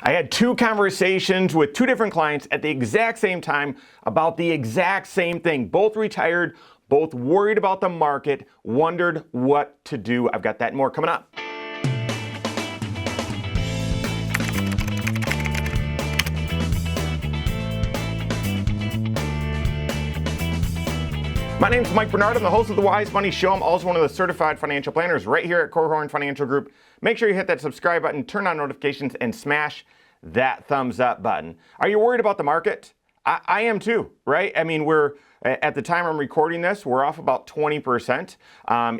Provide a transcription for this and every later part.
I had two conversations with two different clients at the exact same time about the exact same thing. Both retired, both worried about the market, wondered what to do. I've got that and more coming up. My name is Mike Bernard. I'm the host of the Wise Money Show. I'm also one of the certified financial planners right here at Korhorn Financial Group. Make sure you hit that subscribe button, turn on notifications, and smash that thumbs up button. Are you worried about the market? I am too, right? I mean, we're at the time I'm recording this, we're off about 20%,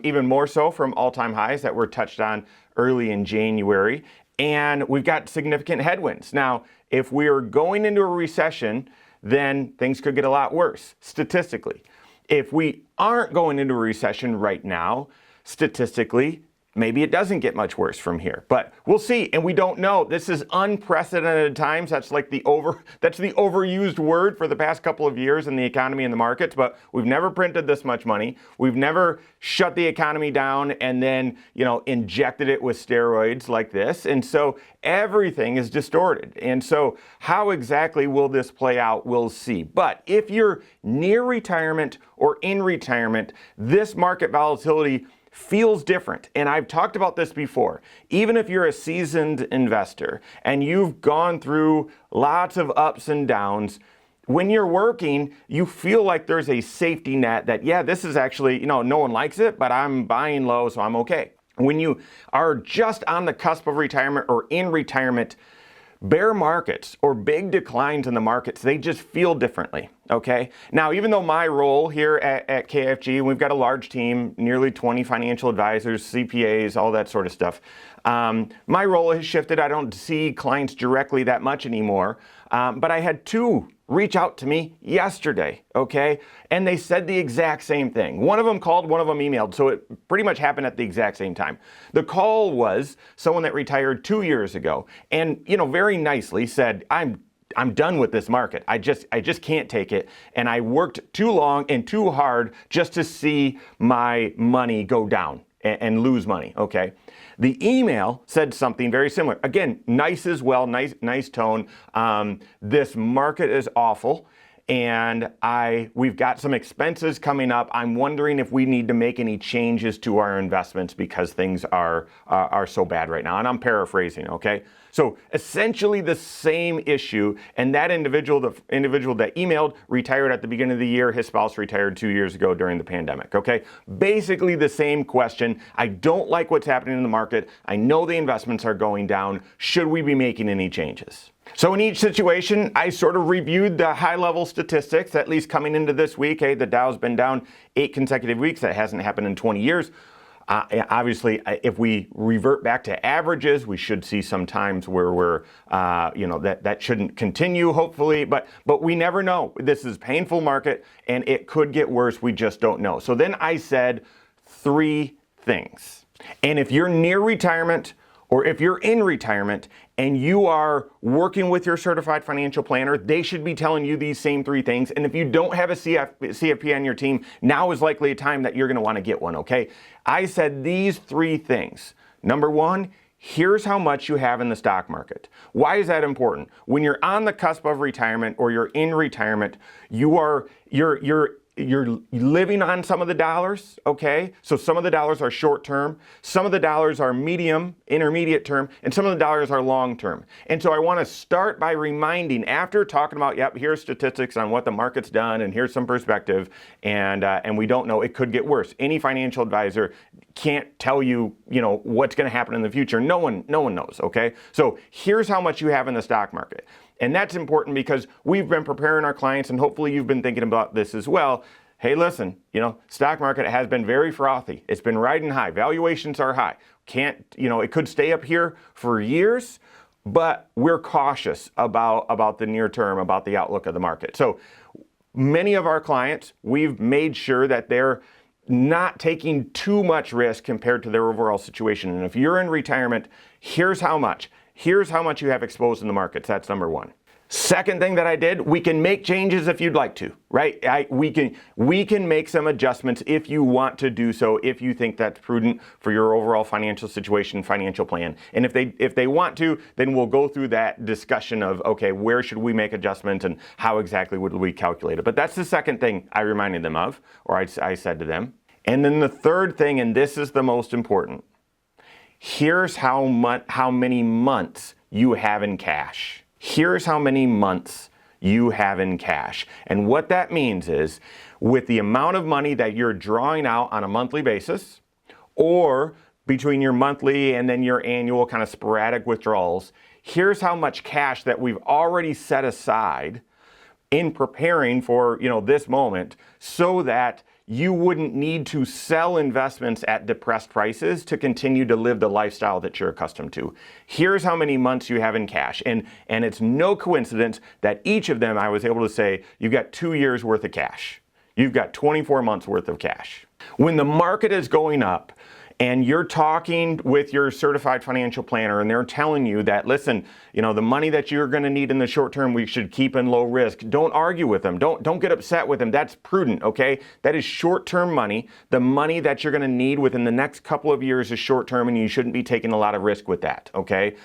even more so from all-time highs that were touched on early in January. And we've got significant headwinds. Now, if we are going into a recession, then things could get a lot worse statistically. If we aren't going into a recession right now, statistically, maybe it doesn't get much worse from here, but we'll see. And we don't know. This is unprecedented times. That's like the overused word for the past couple of years in the economy and the markets, but we've never printed this much money. We've never shut the economy down and then, injected it with steroids like this. And so everything is distorted. And so how exactly will this play out? We'll see. But if you're near retirement or in retirement, this market volatility feels different. And I've talked about this before. Even if you're a seasoned investor and you've gone through lots of ups and downs, when you're working, you feel like there's a safety net that, yeah, this is actually, no one likes it, but I'm buying low, so I'm okay. When you are just on the cusp of retirement or in retirement, bear markets or big declines in the markets, they just feel differently, okay? Now, even though my role here at KFG, we've got a large team, nearly 20 financial advisors, CPAs, all that sort of stuff. My role has shifted. I don't see clients directly that much anymore, but I had two reach out to me yesterday, okay? And they said the exact same thing. One of them called, one of them emailed, so it pretty much happened at the exact same time. The call was someone that retired 2 years ago and, very nicely said, I'm done with this market. I just can't take it. And I worked too long and too hard just to see my money go down and lose money, okay? The email said something very similar. Again, nice as well, nice tone. This market is awful, and we've got some expenses coming up. I'm wondering if we need to make any changes to our investments because things are so bad right now. And I'm paraphrasing, okay? So essentially the same issue, and that individual, the individual that emailed, retired at the beginning of the year. His spouse retired 2 years ago during the pandemic, okay? Basically the same question. I don't like what's happening in the market. I know the investments are going down. Should we be making any changes? So in each situation, I sort of reviewed the high-level statistics, at least coming into this week. Hey, the Dow's been down 8 consecutive weeks. That hasn't happened in 20 years. Obviously, if we revert back to averages, we should see some times where we're, that shouldn't continue, hopefully, but we never know. This is a painful market, and it could get worse. We just don't know. So then I said 3 things. And if you're near retirement, or if you're in retirement and you are working with your certified financial planner, they should be telling you these same 3 things. And if you don't have a CFP on your team, now is likely a time that you're going to want to get one, okay? I said these 3 things. Number 1, here's how much you have in the stock market. Why is that important? When you're on the cusp of retirement or you're in retirement, you're living on some of the dollars, okay? So some of the dollars are short term, some of the dollars are medium, intermediate term, and some of the dollars are long term. And so I want to start by reminding, after talking about, yep, here's statistics on what the market's done, and here's some perspective, and we don't know, it could get worse. Any financial advisor can't tell you, what's going to happen in the future. No one knows, okay? So here's how much you have in the stock market. And that's important because we've been preparing our clients, and hopefully you've been thinking about this as well. Hey, listen, stock market has been very frothy. It's been riding high. Valuations are high. It could stay up here for years, but we're cautious about the near term, about the outlook of the market. So many of our clients, we've made sure that they're not taking too much risk compared to their overall situation. And if you're in retirement, here's how much. Here's how much you have exposed in the markets. That's number 1. Second thing that I did, we can make changes if you'd like to, right? We can make some adjustments if you want to do so, if you think that's prudent for your overall financial situation, financial plan. And if they want to, then we'll go through that discussion of, okay, where should we make adjustments and how exactly would we calculate it? But that's the second thing I reminded them of, or I said to them. And then the third thing, and this is the most important, here's how many months you have in cash. Here's how many months you have in cash. And what that means is, with the amount of money that you're drawing out on a monthly basis, or between your monthly and then your annual kind of sporadic withdrawals, here's how much cash that we've already set aside in preparing for, this moment, so that you wouldn't need to sell investments at depressed prices to continue to live the lifestyle that you're accustomed to. Here's how many months you have in cash. And it's no coincidence that each of them, I was able to say, you've got 2 years worth of cash. You've got 24 months worth of cash. When the market is going up, and you're talking with your certified financial planner and they're telling you that, listen, the money that you're going to need in the short term, we should keep in low risk. Don't argue with them. Don't get upset with them. That's prudent, okay? That is short-term money. The money that you're going to need within the next couple of years is short-term, and you shouldn't be taking a lot of risk with that, okay?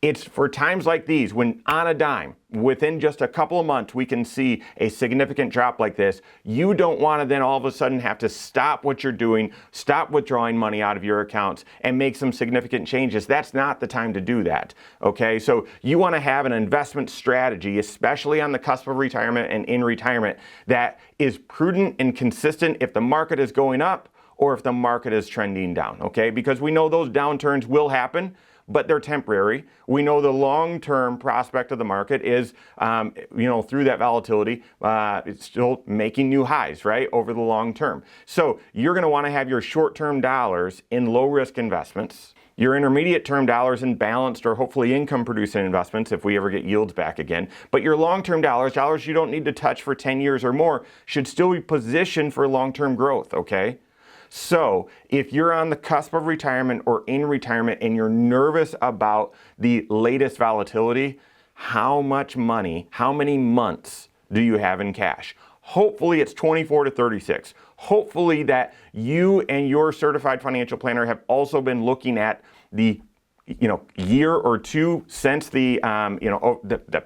It's for times like these when on a dime, within just a couple of months, we can see a significant drop like this. You don't want to then all of a sudden have to stop what you're doing, stop withdrawing money out of your accounts and make some significant changes. That's not the time to do that. Okay, so you want to have an investment strategy, especially on the cusp of retirement and in retirement, that is prudent and consistent if the market is going up or if the market is trending down. Okay, because we know those downturns will happen, but they're temporary. We know the long-term prospect of the market is, through that volatility, it's still making new highs, right, over the long term. So you're gonna wanna have your short-term dollars in low-risk investments, your intermediate-term dollars in balanced or hopefully income-producing investments if we ever get yields back again. But your long-term dollars you don't need to touch for 10 years or more, should still be positioned for long-term growth, okay? So if you're on the cusp of retirement or in retirement and you're nervous about the latest volatility, how much money, how many months do you have in cash? Hopefully it's 24 to 36. Hopefully that you and your certified financial planner have also been looking at the year or two since the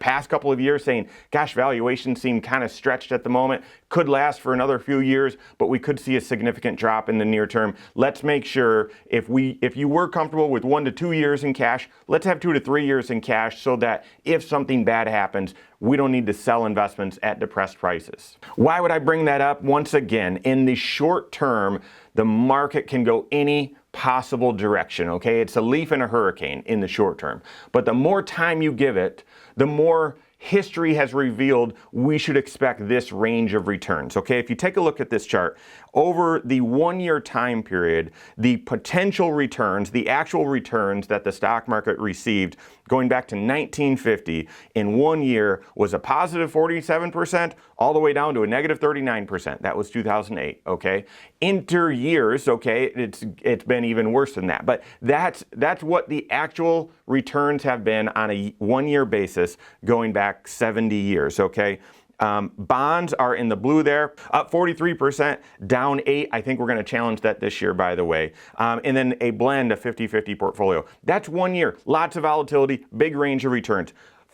past couple of years, saying, gosh, valuations seem kind of stretched at the moment, could last for another few years, but we could see a significant drop in the near term. Let's make sure if you were comfortable with 1 to 2 years in cash, let's have 2 to 3 years in cash so that if something bad happens, we don't need to sell investments at depressed prices. Why would I bring that up? Once again, in the short term, the market can go any possible direction, okay? It's a leaf in a hurricane in the short term. But the more time you give it, the more history has revealed we should expect this range of returns, okay? If you take a look at this chart, over the 1 year time period, the potential returns, the actual returns that the stock market received going back to 1950 in 1 year was a positive 47% all the way down to a negative 39%. That was 2008, okay? Inter years, okay, it's been even worse than that. But that's what the actual returns have been on a 1 year basis going back 70 years, okay? Bonds are in the blue there, up 43%, down 8%. I think we're going to challenge that this year, by the way. And then a blend of 50-50 portfolio. That's 1 year. Lots of volatility, big range of returns.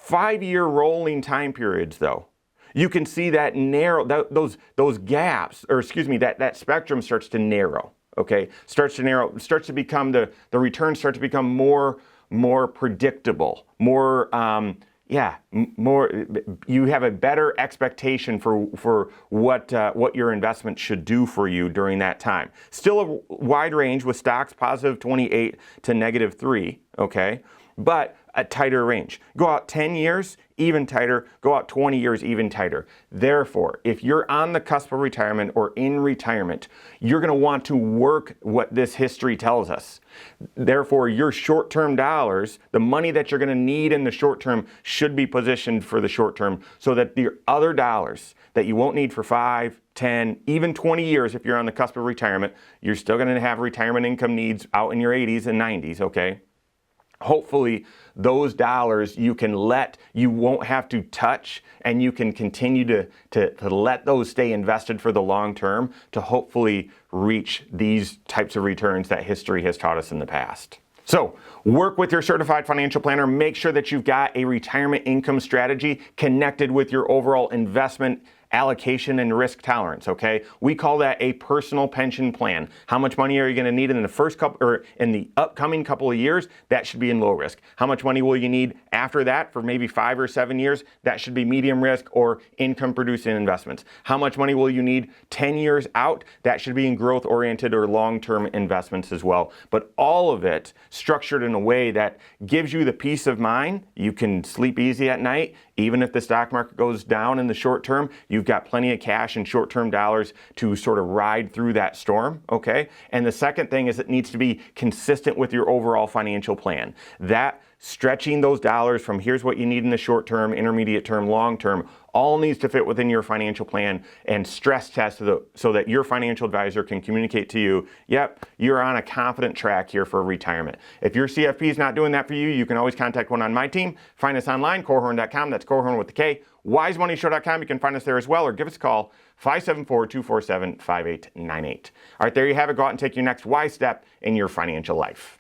5-year rolling time periods, though. You can see that those gaps, or excuse me, that spectrum starts to narrow. Okay, starts to narrow, starts to become the returns start to become more predictable, more. You have a better expectation for what your investment should do for you during that time. Still a wide range with stocks positive 28 to negative 3, okay? But a tighter range. Go out 10 years, even tighter. Go out 20 years, even tighter. Therefore, if you're on the cusp of retirement or in retirement, you're going to want to work what this history tells us. Therefore, your short-term dollars, the money that you're going to need in the short term, should be positioned for the short term so that the other dollars that you won't need for 5, 10, even 20 years if you're on the cusp of retirement, you're still going to have retirement income needs out in your 80s and 90s, okay? hopefully those dollars you won't have to touch, and you can continue to let those stay invested for the long term to hopefully reach these types of returns that history has taught us in the past. So work with your certified financial planner. Make sure that you've got a retirement income strategy connected with your overall investment allocation and risk tolerance, okay? We call that a personal pension plan. How much money are you going to need in the first couple, or in the upcoming couple of years? That should be in low risk. How much money will you need after that for maybe 5 or 7 years? That should be medium risk or income producing investments. How much money will you need 10 years out? That should be in growth oriented or long-term investments as well. But all of it structured in a way that gives you the peace of mind. You can sleep easy at night. Even if the stock market goes down in the short term, you've got plenty of cash and short-term dollars to sort of ride through that storm, okay? And the second thing is it needs to be consistent with your overall financial plan. That stretching those dollars from here's what you need in the short term, intermediate term, long term, all needs to fit within your financial plan and stress test so that your financial advisor can communicate to you, yep, you're on a confident track here for retirement. If your CFP is not doing that for you, you can always contact one on my team. Find us online, Korhorn.com. That's Korhorn with the K. WiseMoneyShow.com. You can find us there as well, or give us a call, 574-247-5898. All right, there you have it. Go out and take your next wise step in your financial life.